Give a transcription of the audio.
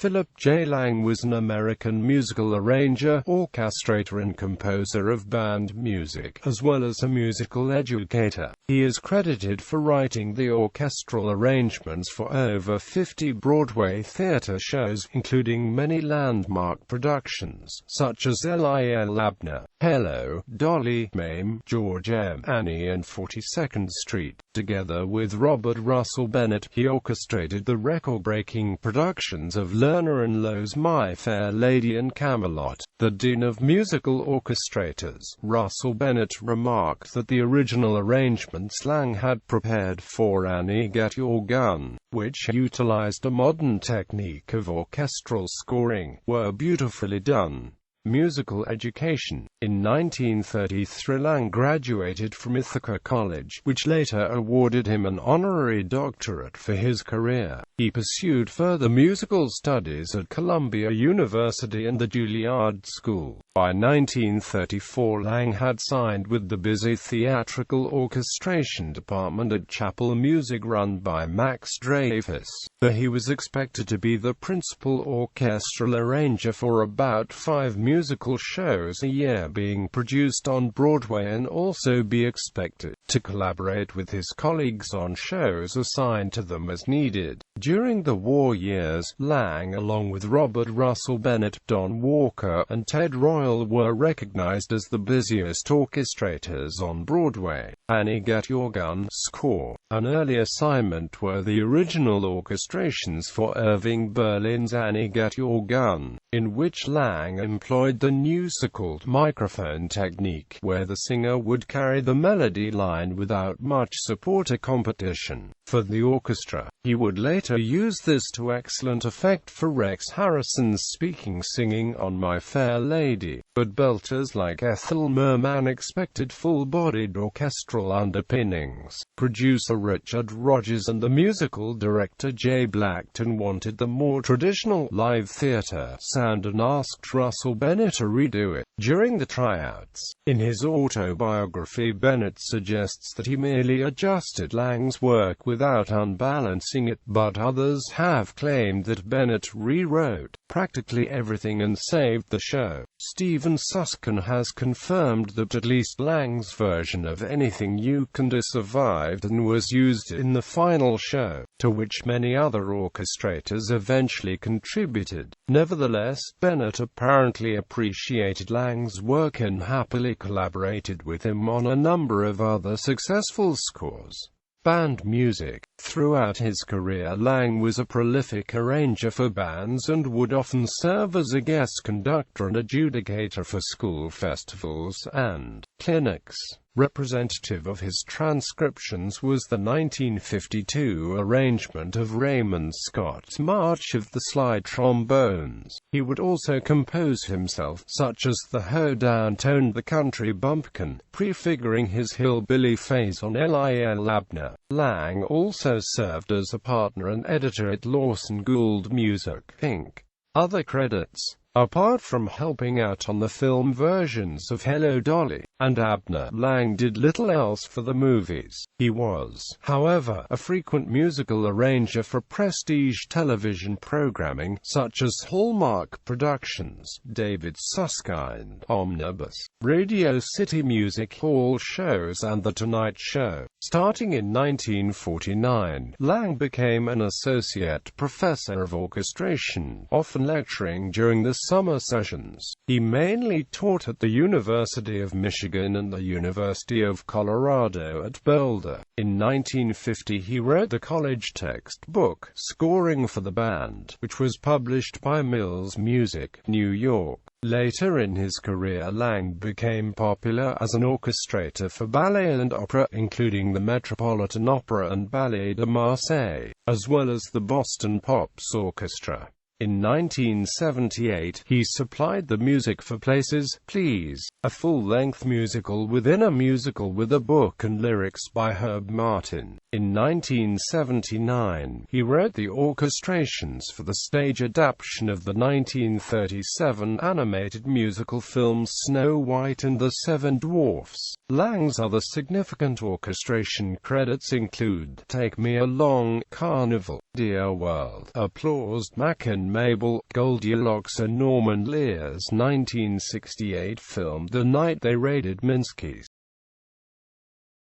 Philip J.Lang was an American musical arranger, orchestrator and composer of band music, as well as a musical educator. He is credited for writing the orchestral arrangements for over 50 Broadway theater shows, including many landmark productions, such as Li'l Abner, Hello, Dolly, Mame, George M. Annie and 42nd Street. Together with Robert Russell Bennett, he orchestrated the record-breaking productions of Lerner and Loewe's My Fair Lady and Camelot. The dean of musical orchestrators, Russell Bennett, remarked that the original arrangements Lang had prepared for Annie Get Your Gun, which utilized a modern technique of orchestral scoring, were beautifully done. Musical education. In 1933 Lang graduated from Ithaca College, which later awarded him an honorary doctorate for his career. He pursued further musical studies at Columbia University and the Juilliard School. By 1934 Lang had signed with the busy theatrical orchestration department at Chapel Music run by Max Dreyfus, where he was expected to be the principal orchestral arranger for about 5 musical shows a year being produced on Broadway, and also be expected to collaborate with his colleagues on shows assigned to them as needed. During the war years, Lang, along with Robert Russell Bennett, Don Walker, and Ted Royal, were recognized as the busiest orchestrators on Broadway. Annie Get Your Gun score. An early assignment were the original orchestrations for Irving Berlin's Annie Get Your Gun, in which Lang employed the new so-called microphone technique, where the singer would carry the melody line without much support or competition for the orchestra. He would later use this to excellent effect for Rex Harrison's singing on My Fair Lady, but belters like Ethel Merman expected full-bodied orchestral underpinnings. Producer Richard Rodgers and the musical director J. Blackton wanted the more traditional live theater sound and asked Russell Bennett to redo it. During the tryouts, in his autobiography, Bennett suggests that he merely adjusted Lang's work without unbalancing it, but others have claimed that Bennett rewrote practically everything and saved the show. Stephen Suskin has confirmed that at least Lang's version of Anything You Can Do survived and was used in the final show, to which many other orchestrators eventually contributed. Nevertheless, Bennett apparently appreciated Lang's work and happily collaborated with him on a number of other successful scores. Band music. Throughout his career, Lang was a prolific arranger for bands and would often serve as a guest conductor and adjudicator for school festivals and clinics. Representative of his transcriptions was the 1952 arrangement of Raymond Scott's March of the Slide Trombones. He would also compose himself, such as the hoedown toned the country bumpkin, prefiguring his hillbilly phase on Li'l Abner. Lang also served as a partner and editor at Lawson Gould Music, Inc. Other credits. Apart from helping out on the film versions of Hello, Dolly and Abner, Lang did little else for the movies. He was, however, a frequent musical arranger for prestige television programming, such as Hallmark Productions, David Susskind, Omnibus, Radio City Music Hall shows and The Tonight Show. Starting in 1949, Lang became an associate professor of orchestration, often lecturing during the summer sessions. He mainly taught at the University of Michigan and the University of Colorado at Boulder. In 1950 he wrote the college textbook, Scoring for the Band, which was published by Mills Music, New York. Later in his career, Lang became popular as an orchestrator for ballet and opera, including the Metropolitan Opera and Ballet de Marseille, as well as the Boston Pops Orchestra. In 1978, he supplied the music for Places, Please, a full-length musical within a musical with a book and lyrics by Herb Martin. In 1979, he wrote the orchestrations for the stage adaptation of the 1937 animated musical film Snow White and the Seven Dwarfs. Lang's other significant orchestration credits include Take Me Along, Carnival, Dear World, Applause, Mac and Mabel, Goldilocks and Norman Lear's 1968 film The Night They Raided Minsky's.